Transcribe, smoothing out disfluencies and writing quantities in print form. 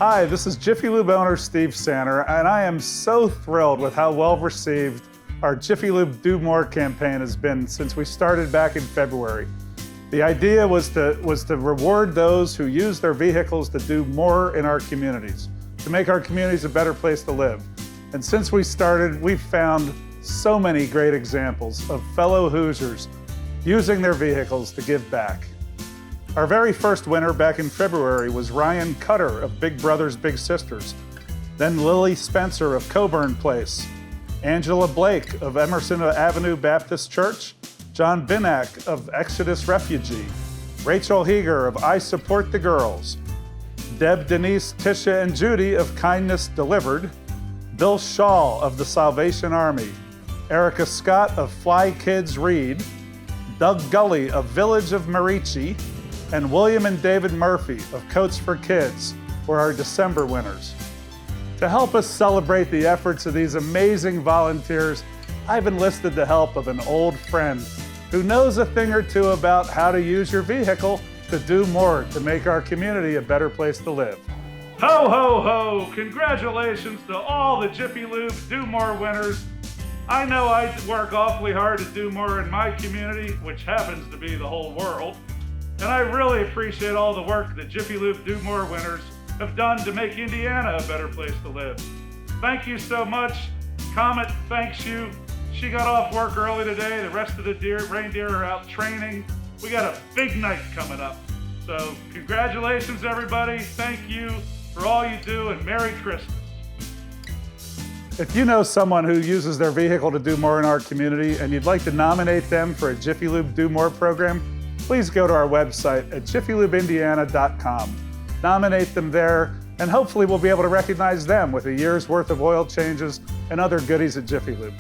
Hi, this is Jiffy Lube owner Steve Sanner, and I am so thrilled with how well received our Jiffy Lube Do More campaign has been since we started back in February. The idea was to reward those who use their vehicles to do more in our communities, to make our communities a better place to live. And since we started, we've found so many great examples of fellow Hoosiers using their vehicles to give back. Our very first winner back in February was Ryan Cutter of Big Brothers Big Sisters, then Lily Spencer of Coburn Place, Angela Blake of Emerson Avenue Baptist Church, John Binak of Exodus Refugee, Rachel Heeger of I Support the Girls, Deb, Denise, Tisha, and Judy of Kindness Delivered, Bill Shaw of the Salvation Army, Erica Scott of Fly Kids Read, Doug Gully of Village of Marici, and William and David Murphy of Coats for Kids were our December winners. To help us celebrate the efforts of these amazing volunteers, I've enlisted the help of an old friend who knows a thing or two about how to use your vehicle to do more to make our community a better place to live. Ho, ho, ho! Congratulations to all the Jiffy Lube Do More winners. I know I work awfully hard to do more in my community, which happens to be the whole world. And I really appreciate all the work that Jiffy Lube Do More winners have done to make Indiana a better place to live. Thank you so much. Comet thanks you. She got off work early today. The rest of the reindeer are out training. We got a big night coming up. So congratulations, everybody. Thank you for all you do, and Merry Christmas. If you know someone who uses their vehicle to do more in our community and you'd like to nominate them for a Jiffy Lube Do More program, please go to our website at jiffylubeindiana.com. Nominate them there, and hopefully we'll be able to recognize them with a year's worth of oil changes and other goodies at Jiffy Lube.